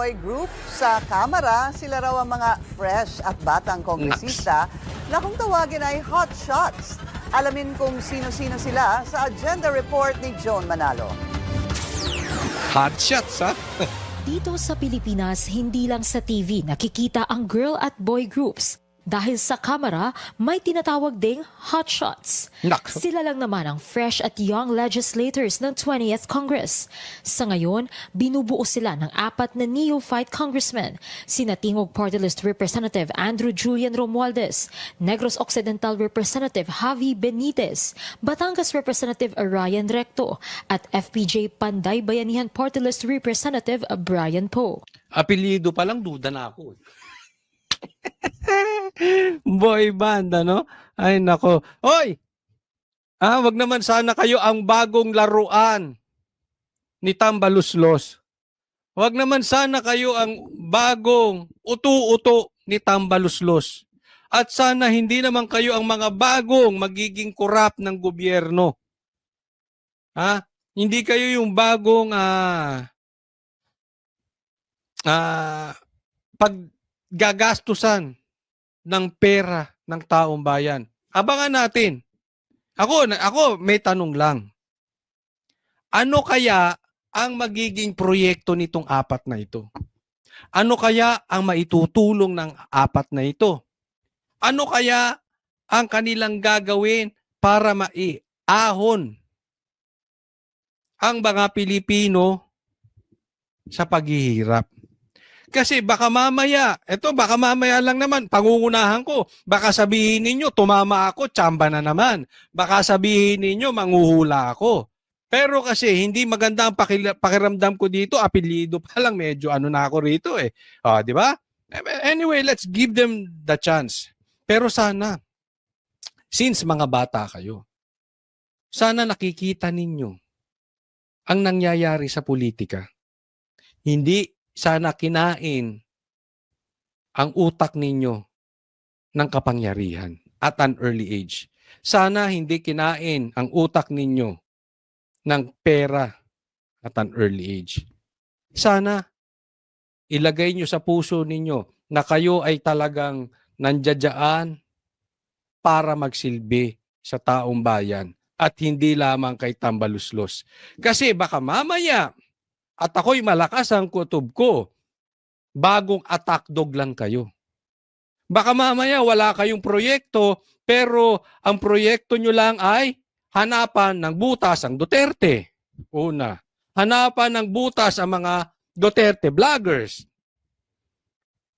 boy group sa Kamara. Sila raw ang mga fresh at batang kongresista na kung tawagin ay hot shots. Alamin kung sino-sino sila sa agenda report ni Joan Manalo. Hot shots, ha? Dito sa Pilipinas, hindi lang sa TV nakikita ang girl at boy groups. Dahil sa Kamara, may tinatawag ding hotshots. Nako. Sila lang naman ang fresh at young legislators ng 20th Congress. Sa ngayon, binubuo sila ng 4 na neophyte congressmen. Sina Tingog Party List Representative Andrew Julian Romualdez, Negros Occidental Representative Javi Benitez, Batangas Representative Ryan Recto, at FPJ Panday Bayanihan Party List Representative Brian Poe. Apelyido pa lang, duda na ako. Boy band, ano? Ay, nako. Hoy! Wag naman sana kayo ang bagong laruan ni Tambaluslos. Wag naman sana kayo ang bagong utu-uto ni Tambaluslos. At sana hindi naman kayo ang mga bagong magiging korap ng gobyerno. Hindi kayo yung bagong paggagastusan ng pera ng taong bayan. Abangan natin. Ako may tanong lang. Ano kaya ang magiging proyekto nitong 4 na ito? Ano kaya ang maitutulong ng 4 na ito? Ano kaya ang kanilang gagawin para maiahon ang mga Pilipino sa paghihirap? Kasi baka mamaya lang naman, pangungunahan ko, baka sabihin ninyo, tumama ako, tsamba na naman. Baka sabihin ninyo, manghuhula ako. Pero kasi hindi maganda ang pakiramdam ko dito, apelyido pa lang, medyo ano na ako rito eh. Di ba? Anyway, let's give them the chance. Pero sana, since mga bata kayo, sana nakikita ninyo ang nangyayari sa politika. Hindi sana kinain ang utak ninyo ng kapangyarihan at an early age. Sana hindi kinain ang utak ninyo ng pera at an early age. Sana ilagay nyo sa puso ninyo na kayo ay talagang nandiyadyaan para magsilbi sa taong bayan at hindi lamang kay Tambaluslos. Kasi baka mamaya at ako'y malakas ang kutob ko, bagong attack dog lang kayo. Baka mamaya wala kayong proyekto, pero ang proyekto nyo lang ay hanapan ng butas ang Duterte. Una, hanapan ng butas ang mga Duterte vloggers.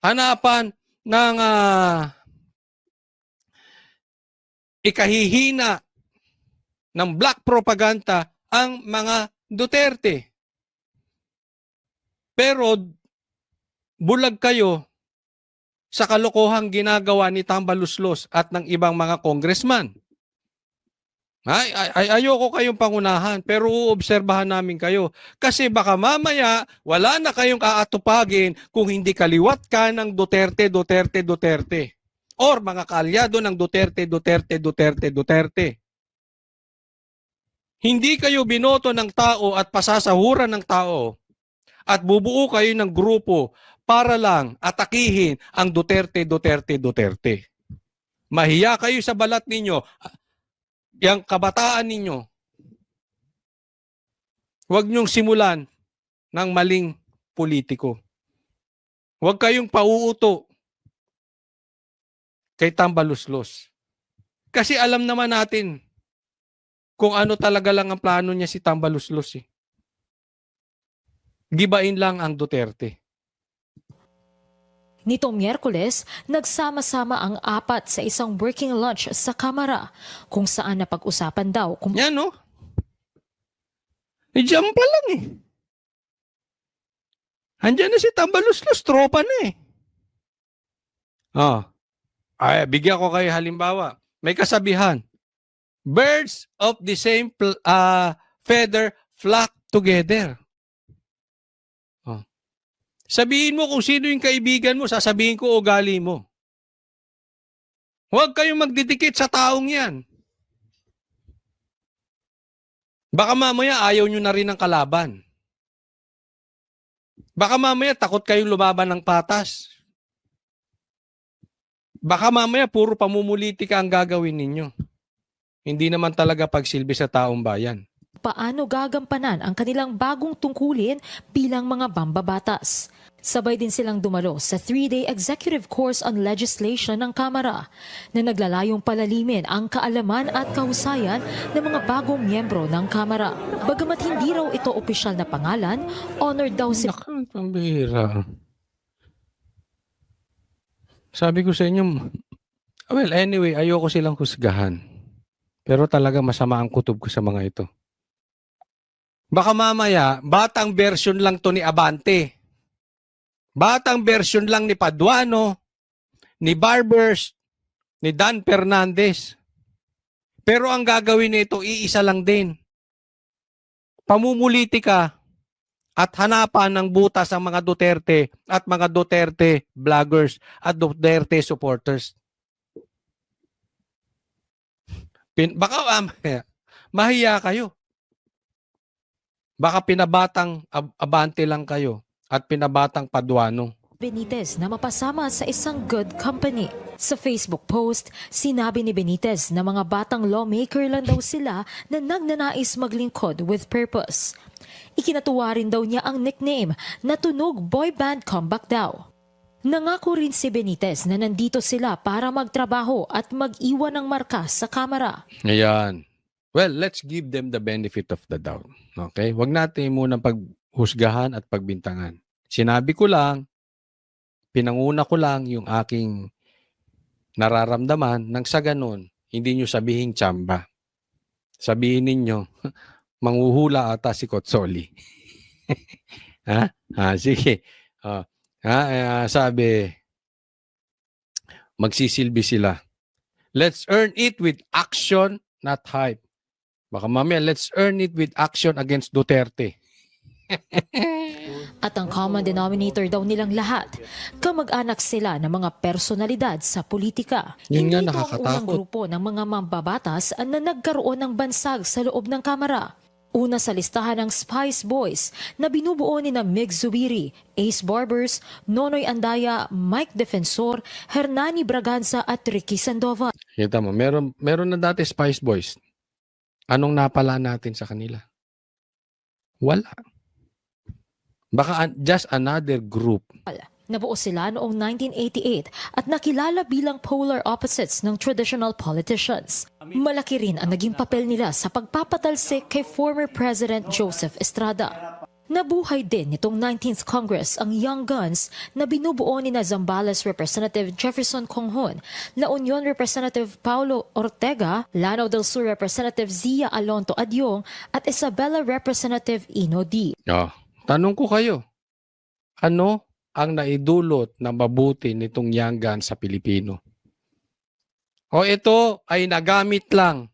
Hanapan ng ikahihina ng black propaganda ang mga Duterte. Pero bulag kayo sa kalokohang ginagawa ni Tambaluslos at ng ibang mga congressman. Ayoko kayong pangunahan, pero uobserbahan namin kayo. Kasi baka mamaya wala na kayong aatupagin kung hindi kaliwat ka ng Duterte. Or mga kaalyado ng Duterte. Hindi kayo binoto ng tao at pasasahuran ng tao at bubuo kayo ng grupo para lang atakihin ang Duterte. Mahiya kayo sa balat ninyo, yung kabataan ninyo. Huwag niyong simulan ng maling politiko. Huwag kayong pauuto kay Tambaluslos. Kasi alam naman natin kung ano talaga lang ang plano niya si Tambaluslos eh. Gibain lang ang Duterte. Nitong Miyerkules, nagsama-sama ang 4 sa isang working lunch sa Kamara kung saan napag-usapan daw kung Yan no? Diyan pa lang eh. Andiyan na si Tambaluslos, tropa na eh. Bigyan ko kayo halimbawa. May kasabihan. Birds of the same feather flock together. Sabihin mo kung sino yung kaibigan mo, sasabihin ko ugali mo. Huwag kayong magdidikit sa taong yan. Baka mamaya ayaw nyo na rin ng kalaban. Baka mamaya takot kayong lumaban ng patas. Baka mamaya puro pamumulitika ang gagawin ninyo. Hindi naman talaga pagsilbi sa taong bayan. Paano gagampanan ang kanilang bagong tungkulin bilang mga mambabatas. Sabay din silang dumalo sa 3-day executive course on legislation ng Kamara na naglalayong palalimin ang kaalaman at kahusayan ng mga bagong miyembro ng Kamara. Bagamat hindi raw ito opisyal na pangalan, honored daw si Naku, pambihira. Sabi ko sa inyo, well, anyway, ayoko silang husgahan. Pero talaga masama ang kutob ko sa mga ito. Baka mamaya, batang version lang to ni Abante. Batang version lang ni Paduano, ni Barbers, ni Dan Fernandez. Pero ang gagawin nito, iisa lang din. Pamumulitika at hanapan ng butas ang mga Duterte at mga Duterte vloggers at Duterte supporters. Baka mahiya kayo. Baka pinabatang Abante lang kayo at pinabatang Paduano. Benitez na mapasama sa isang good company. Sa Facebook post, sinabi ni Benitez na mga batang lawmaker lang daw sila na nagnanais maglingkod with purpose. Ikinatuwa rin daw niya ang nickname na Tunog Boy Band Comeback daw. Nangako rin si Benitez na nandito sila para magtrabaho at mag-iwan ng marka sa Kamara. Ayan. Well, let's give them the benefit of the doubt. Okay? Huwag natin munang paghusgahan at pagbintangan. Sinabi ko lang, pinanguna ko lang yung aking nararamdaman nang sa ganun, hindi nyo sabihin tsamba. Sabihin ninyo, manghuhula ata si Kotsoli. Ha? Sige. Sabi, magsisilbi sila. Let's earn it with action, not hype. Baka mamaya, let's earn it with action against Duterte. At ang common denominator daw nilang lahat, kamag-anak sila ng mga personalidad sa politika. Yun nga, Hindi ito ang nakakatakot. unang grupo ng mga mambabatas na nagkaroon ng bansag sa loob ng Kamara. Una sa listahan ng Spice Boys na binubuo ni na Mig Zubiri, Ace Barbers, Nonoy Andaya, Mike Defensor, Hernani Braganza at Ricky Sandoval. Kita mo, meron na dati Spice Boys. Anong napala natin sa kanila? Wala. Baka just another group. Nabuo sila noong 1988 at nakilala bilang polar opposites ng traditional politicians. Malaki rin ang naging papel nila sa pagpapatalsik kay former President Joseph Estrada. Nabuhay din nitong 19th Congress ang Young Guns na binubuo ni na Zambales Representative Jefferson Conghon, La Union Representative Paulo Ortega, Lanao del Sur Representative Zia Alonto Adyong at Isabela Representative Ino D. Tanong ko kayo, ano ang naidulot na mabuti nitong Young Guns sa Pilipino? O ito ay nagamit lang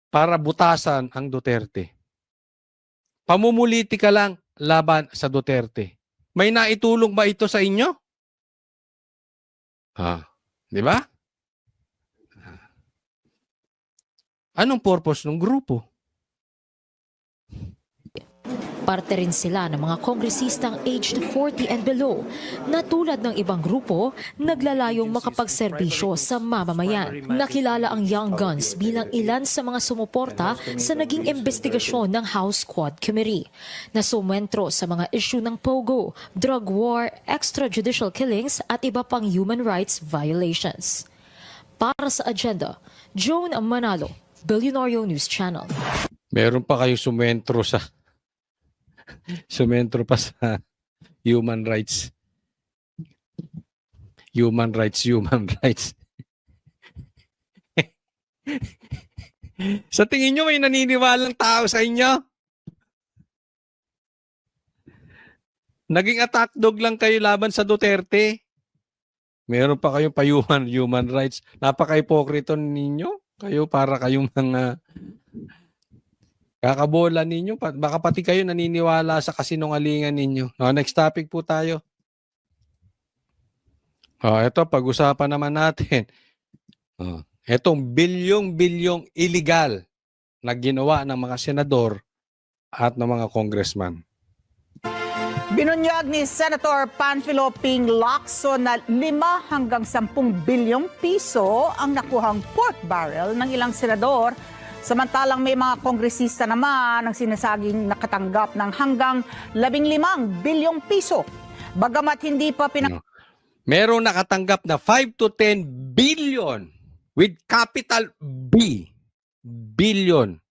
para butasan ang Duterte? Pamumulitika lang laban sa Duterte. May naitulong ba ito sa inyo? Di ba? Anong purpose ng grupo? Parte rin sila ng mga kongresistang aged 40 and below na tulad ng ibang grupo, naglalayong makapagserbisyo sa mamamayan. Nakilala ang Young Guns bilang ilan sa mga sumuporta sa naging investigasyon ng House Quad Committee na sumentro sa mga issue ng POGO, drug war, extrajudicial killings at iba pang human rights violations. Para sa agenda, Joan Manalo, Billionario News Channel. Meron pa kayo sumentro sa human rights. Human rights. Sa tingin nyo, may naniniwalang tao sa inyo? Naging attack dog lang kayo laban sa Duterte. Meron pa kayong human rights. Napaka-hipokrito ninyo. Kayo para kayong mga kakabola ninyo. Baka pati kayo naniniwala sa kasinungalingan ninyo. Next topic po tayo. Ito, pag-usapan naman natin. Itong bilyong illegal na ginawa ng mga senador at ng mga congressman. Binunyag ni Senator Panfilo Ping Lacson na 5 hanggang 10 bilyong piso ang nakuhang pork barrel ng ilang senador. Samantalang may mga kongresista naman ang sinasaging nakatanggap ng hanggang 15 bilyong piso. Bagamat hindi pa Merong nakatanggap na 5 to 10 billion with capital B. Billion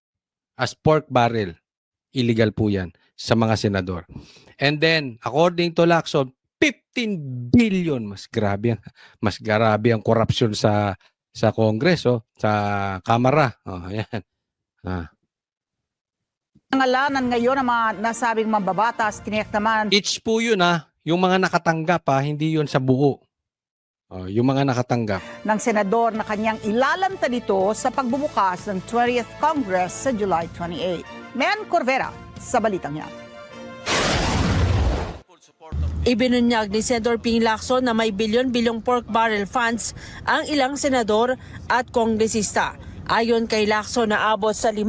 as pork barrel. Illegal po yan sa mga senador. And then, according to Lacson, 15 billion. Mas grabe ang korupsyon sa Kongreso, sa Kamara. Oh, ayan. pangalanan ngayon ng mga nasabing mambabatas, tiniyak naman Each po yun yung mga nakatanggap hindi yun sa buo. Oh, yung mga nakatanggap. ng senador na kanyang ilalanta dito sa pagbubukas ng 20th Congress sa July 28. Men Corvera sa balitang yan. Ibinunyag ni Senator Ping Lacson na may bilyon-bilyong pork barrel funds ang ilang senador at kongresista. Ayon kay Lacson, naabot sa 5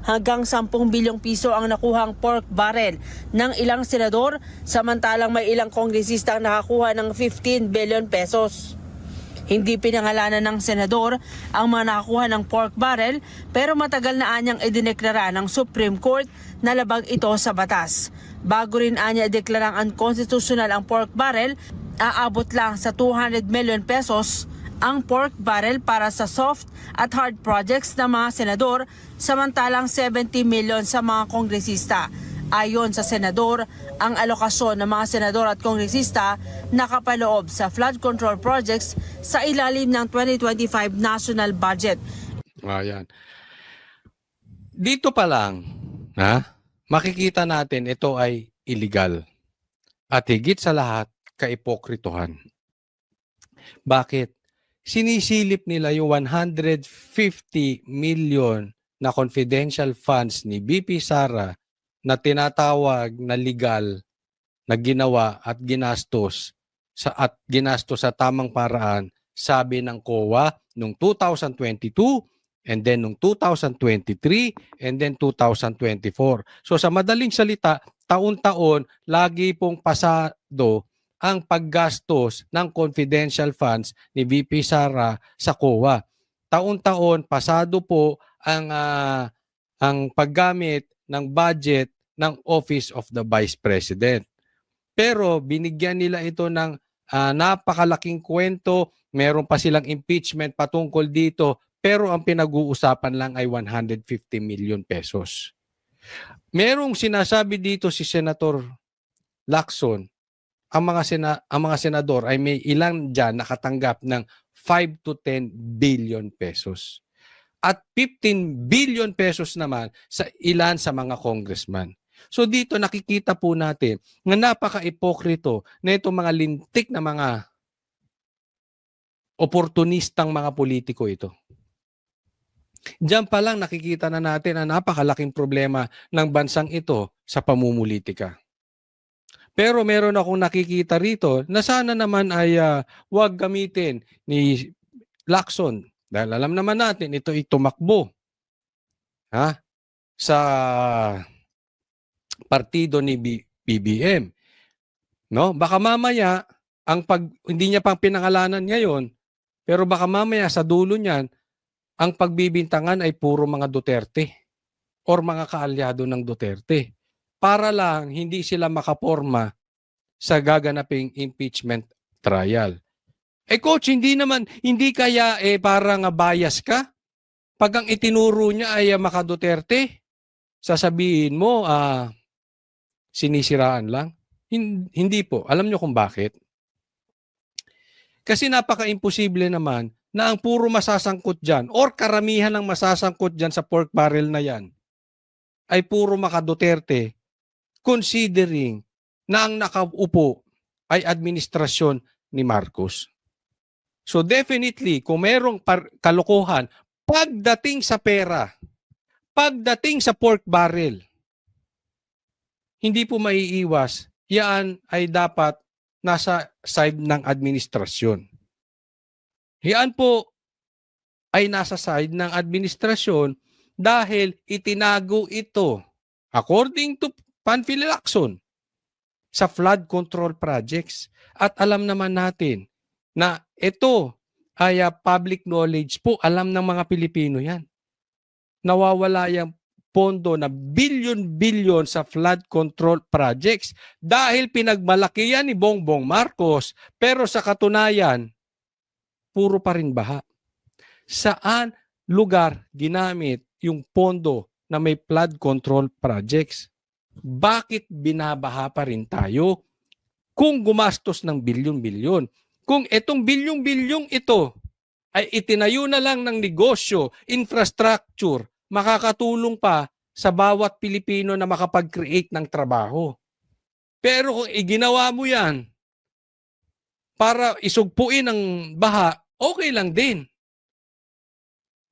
hanggang 10 bilyong piso ang nakuhang pork barrel ng ilang senador, samantalang may ilang kongresista ang nakakuha ng 15 billion pesos. Hindi pinangalanan ng senador ang mga nakakuha ng pork barrel, pero matagal na anyang idineklara ng Supreme Court na labag ito sa batas. Bago rin anya ideklarang unconstitutional ang pork barrel, aabot lang sa 200 million pesos ang pork barrel para sa soft at hard projects ng mga senador, samantalang 70 million sa mga kongresista. Ayon sa senador, ang alokasyon ng mga senador at kongresista nakapaloob sa flood control projects sa ilalim ng 2025 national budget. Ayan. Dito pa lang, makikita natin ito ay illegal. At higit sa lahat, kaipokritohan. Bakit? Sinisilip nila yung 150 million na confidential funds ni BP Sara na tinatawag na legal na ginawa at ginastos sa tamang paraan, sabi ng COA noong 2022 and then noong 2023 and then 2024. So sa madaling salita, taon-taon lagi pong pasado ang paggastos ng confidential funds ni VP Sara sa COA. Taon-taon pasado po ang paggamit ng budget ng Office of the Vice President. Pero binigyan nila ito ng napakalaking kwento, meron pa silang impeachment patungkol dito, pero ang pinag-uusapan lang ay 150 million pesos. Merong sinasabi dito si Senator Lacson, ang mga senador ay may ilang dyan nakatanggap ng 5 to 10 billion pesos. At 15 billion pesos naman sa ilan sa mga congressman. So dito nakikita po natin na napaka-ipokrito na itong mga lintik na mga oportunistang mga politiko ito. Diyan pa lang nakikita na natin ang napakalaking problema ng bansang ito sa pamumulitika. Pero meron akong nakikita rito na sana naman ay huwag gamitin ni Lacson. Dahil alam naman natin, ito ay tumakbo sa partido ni BBM. No? Baka mamaya, hindi niya pang pinangalanan ngayon, pero baka mamaya sa dulo niyan, ang pagbibintangan ay puro mga Duterte or mga kaalyado ng Duterte. Para lang hindi sila makaporma sa gaganaping impeachment trial. Coach, hindi kaya parang bias ka? Pag ang itinuro niya ay maka Duterte, sasabihin mo sinisiraan lang? Hindi po. Alam niyo kung bakit? Kasi napaka-imposible naman na ang puro masasangkot dyan or karamihan ng masasangkot dyan sa pork barrel na yan ay puro maka Duterte, considering na ang nakaupo ay administrasyon ni Marcos. So definitely, kung merong kalokohan, pagdating sa pera, pagdating sa pork barrel, hindi po maiiwas, yan ay dapat nasa side ng administrasyon. Yan po ay nasa side ng administrasyon dahil itinago ito, according to Panfilo Lacson, sa flood control projects. At alam naman natin na ito ay public knowledge po, alam ng mga Pilipino yan. Nawawala yung pondo na billion-billion sa flood control projects dahil pinagmalaki yan ni Bongbong Marcos, pero sa katunayan, puro pa rin baha. Saan lugar ginamit yung pondo na may flood control projects? Bakit binabaha pa rin tayo kung gumastos ng bilyon-bilyon? Kung itong bilyong-bilyong ito ay itinayo na lang ng negosyo, infrastructure, makakatulong pa sa bawat Pilipino na makapag-create ng trabaho. Pero kung iginawa mo yan para isugpuin ang baha, okay lang din.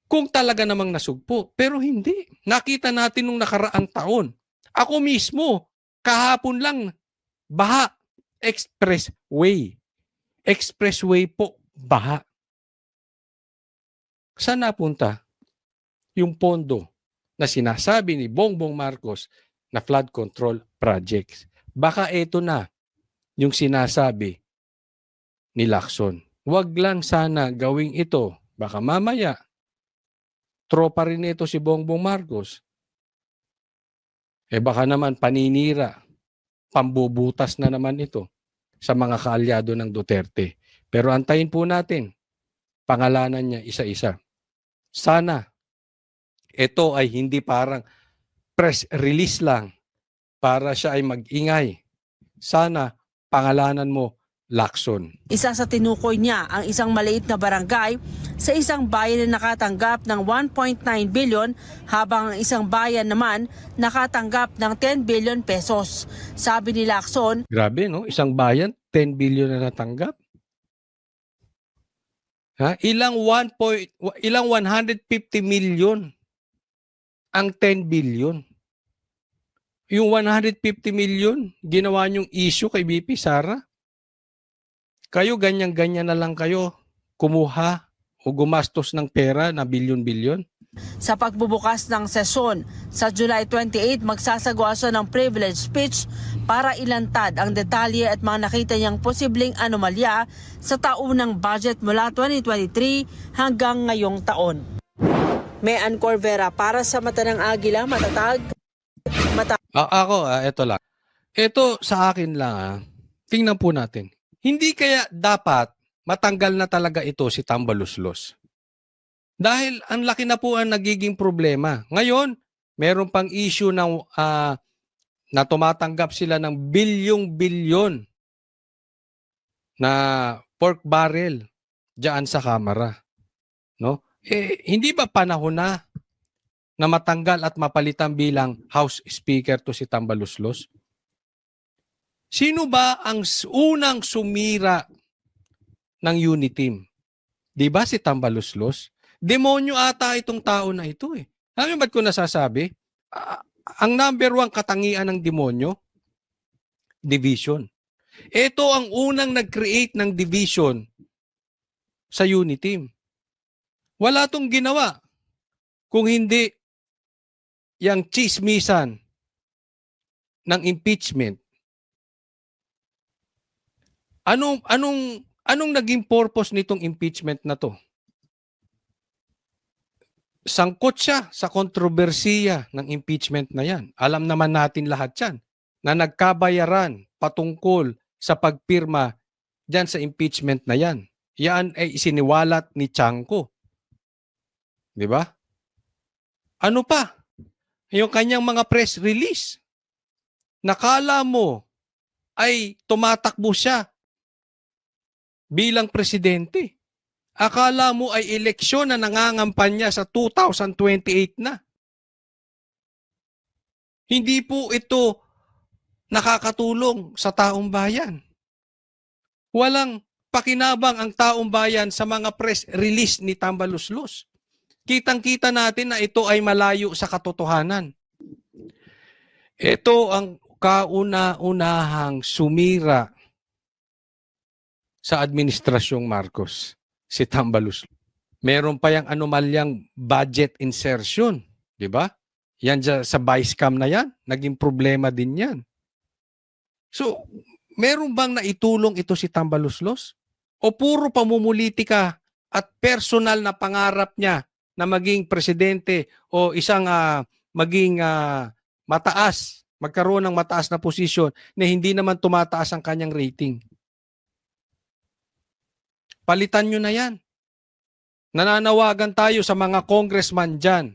Kung talaga namang nasugpo. Pero hindi. Nakita natin nung nakaraang taon. Ako mismo, kahapon lang, baha. Expressway. Expressway po, baha. Saan napunta yung pondo na sinasabi ni Bongbong Marcos na flood control projects? Baka ito na yung sinasabi ni Lacson. Huwag lang sana gawing ito. Baka mamaya, tropa rin ito si Bongbong Marcos. Baka naman paninira, pambubutas na naman ito sa mga kaalyado ng Duterte. Pero antayin po natin, pangalanan niya isa-isa. Sana ito ay hindi parang press release lang para siya ay mag-ingay. Sana pangalanan mo Lacson. Isa sa tinukoy niya ang isang maliit na barangay sa isang bayan na nakatanggap ng 1.9 billion habang ang isang bayan naman nakatanggap ng 10 billion pesos. Sabi ni Lacson, Grabe, no? Isang bayan, 10 billion na natanggap. Ilang 150 million ang 10 billion. Yung 150 million, ginawa niyong issue kay BP Sara. Kayo ganyan-ganyan na lang kayo kumuha o gumastos ng pera na bilyon-bilyon. sa pagbubukas ng sesyon sa July 28, magsasagawa siya ng privilege speech para ilantad ang detalye at mga nakita niyang posibleng anomalya sa taunang budget mula 2023 hanggang ngayong taon. May Ann Corvera para sa Mata ng Agila, matatag. Ito lang. Ito sa akin lang, tingnan po natin. Hindi kaya dapat matanggal na talaga ito si Tambaluslos? Dahil ang laki na po ang nagiging problema. Ngayon, meron pang issue ng, na tumatanggap sila ng bilyong-bilyon na pork barrel diyan sa Kamara. No? Hindi ba panahon na matanggal at mapalitan bilang House Speaker to si Tambaluslos? Sino ba ang unang sumira ng Uniteam? Di ba si Tambaluslos? Demonyo ata itong tao na ito eh. Alam mo ba't ko nasasabi? Ang number one katangian ng demonyo, division. Ito ang unang nag-create ng division sa Uniteam. Wala tong ginawa kung hindi yang chismisan ng impeachment. Anong naging purpose nitong impeachment na to? Sangkot siya sa kontrobersiya ng impeachment na yan. Alam naman natin lahat yan na nagkabayaran patungkol sa pagpirma dyan sa impeachment na yan. Yan ay isiniwalat ni Chanco. Di ba? Ano pa? Yung kanyang mga press release. Nakala mo ay tumatakbo siya bilang presidente. Akala mo ay eleksyon na nangangampanya sa 2028 na. Hindi po ito nakakatulong sa taong bayan. Walang pakinabang ang taong bayan sa mga press release ni Tambaluslos. Kitang-kita natin na ito ay malayo sa katotohanan. Ito ang kauna-unahang sumira sa administrasyong Marcos. Si Tambaluslos. Meron pa yung anomalyang budget insertion, di ba? Yan sa vice cam na yan, naging problema din yan. So, meron bang naitulong ito si Tambaluslos? O puro pamumulitika at personal na pangarap niya na maging presidente o isang maging magkaroon ng mataas na posisyon na hindi naman tumataas ang kanyang rating? Palitan nyo na yan. Nananawagan tayo sa mga congressman dyan.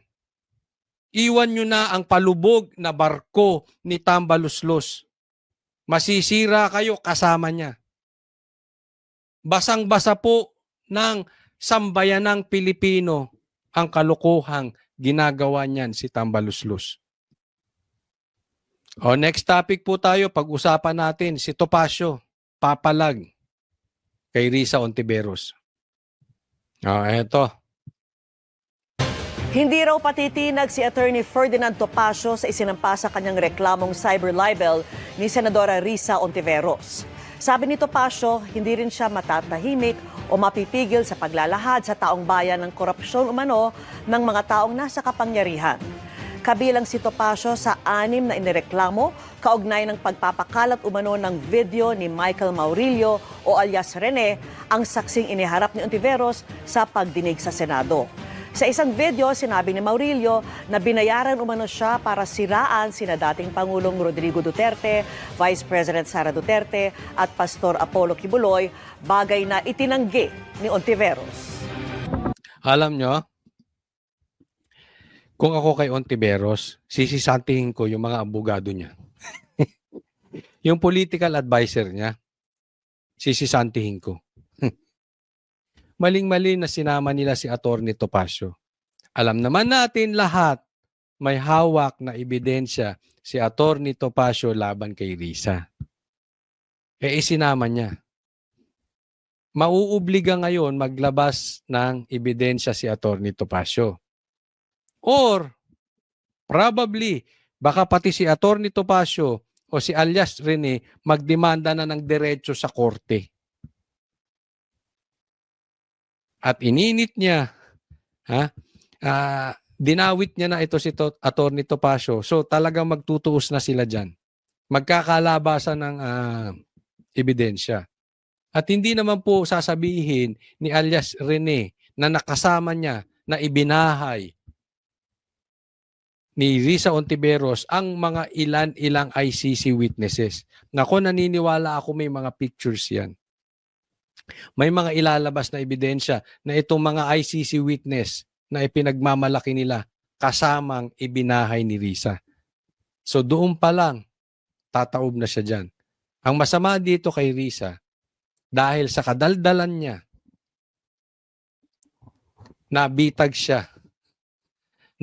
Iwan nyo na ang palubog na barko ni Tambaluslos. Masisira kayo kasama niya. Basang-basa po ng sambayanang Pilipino ang kalokohang ginagawa niyan si Tambaluslos. O next topic po tayo, pag-usapan natin si Topacio, papalag kay Risa Hontiveros. Eto. Hindi raw patitinag si Attorney Ferdinand Topacio sa isinampa sa kanyang reklamong cyber libel ni Senadora Risa Hontiveros. Sabi ni Topacio, hindi rin siya matatahimik o mapipigil sa paglalahad sa taong bayan ng korupsyon umano ng mga taong nasa kapangyarihan. Kabilang si Topacio sa 6 na inireklamo kaugnay ng pagpapakalat umano ng video ni Michael Maurilio o alias Rene, ang saksing iniharap ni Hontiveros sa pagdinig sa Senado. Sa isang video, sinabi ni Maurilio na binayaran umano siya para siraan sina dating Pangulong Rodrigo Duterte, Vice President Sara Duterte at Pastor Apollo Kibuloy, bagay na itinanggi ni Hontiveros. Alam nyo, kung ako kay Hontiveros, sisisantihin ko yung mga abogado niya. Yung political advisor niya, sisisantihin ko. Maling-mali na sinama nila si Atty. Topacio. Alam naman natin lahat, may hawak na ebidensya si Atty. Topacio laban kay Risa. Isinama niya. Mauubliga ngayon maglabas ng ebidensya si Atty. Topacio. Or, probably, baka pati si Atty. Topacio o si alias Rene magdemanda na ng diretso sa korte. At ininit niya, dinawit niya na ito si Atty. Topacio. So talagang magtutuos na sila dyan. Magkakalabasan ng ebidensya. At hindi naman po sasabihin ni alias Rene na nakasama niya na ibinahay ni Risa Hontiveros ang mga ilan-ilang ICC witnesses. Nako, naniniwala ako may mga pictures yan. May mga ilalabas na ebidensya na itong mga ICC witness na ipinagmamalaki nila kasamang ibinahay ni Risa. So doon pa lang, tataob na siya dyan. Ang masama dito kay Risa, dahil sa kadaldalan niya, nabitag siya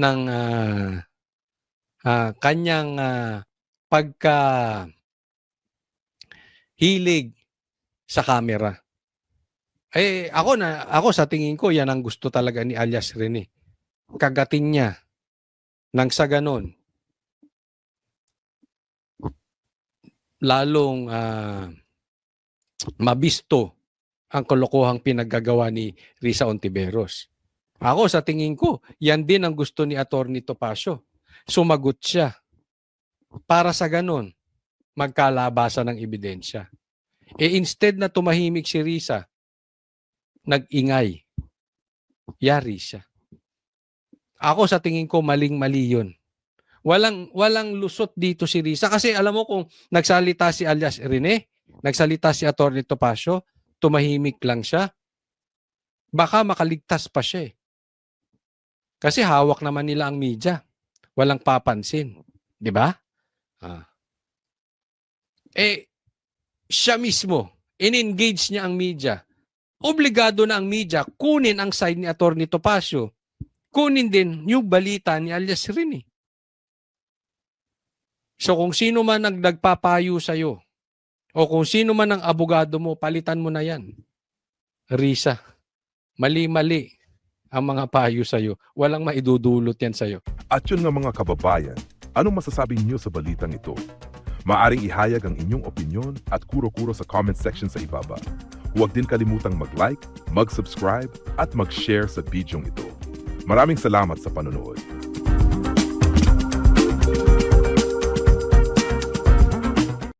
ng kanyang pagkahilig sa camera. Ako sa tingin ko, yan ang gusto talaga ni alias Rene. Kagatin niya nang sa ganon, lalong mabisto ang kalokohang pinaggagawa ni Risa Hontiveros. Ako sa tingin ko, yan din ang gusto ni Atty. Topacio. Sumagot siya. Para sa ganon, magkalabasan ng ebidensya. Instead na tumahimik si Risa, nag-ingay. Yari siya. Ako sa tingin ko, maling-mali yun. Walang lusot dito si Risa. Kasi alam mo kung nagsalita si alias Rene, nagsalita si Atty. Topacio, tumahimik lang siya, baka makaligtas pa siya. Kasi hawak naman nila ang media. Walang papansin. Di ba? Siya mismo, in-engage niya ang media. Obligado na ang media kunin ang side ni Atty. Topacio. Kunin din yung balita ni alias Rene. So kung sino man ang nagpapayo sa'yo, o kung sino man ang abogado mo, palitan mo na yan. Risa, mali-mali ang mga payo sa'yo. Walang maidudulot yan sa'yo. At yun nga mga kababayan, anong masasabi niyo sa balitang ito? Maaring ihayag ang inyong opinyon at kuro-kuro sa comment section sa ibaba. Huwag din kalimutang mag-like, mag-subscribe at mag-share sa bidyong ito. Maraming salamat sa panonood.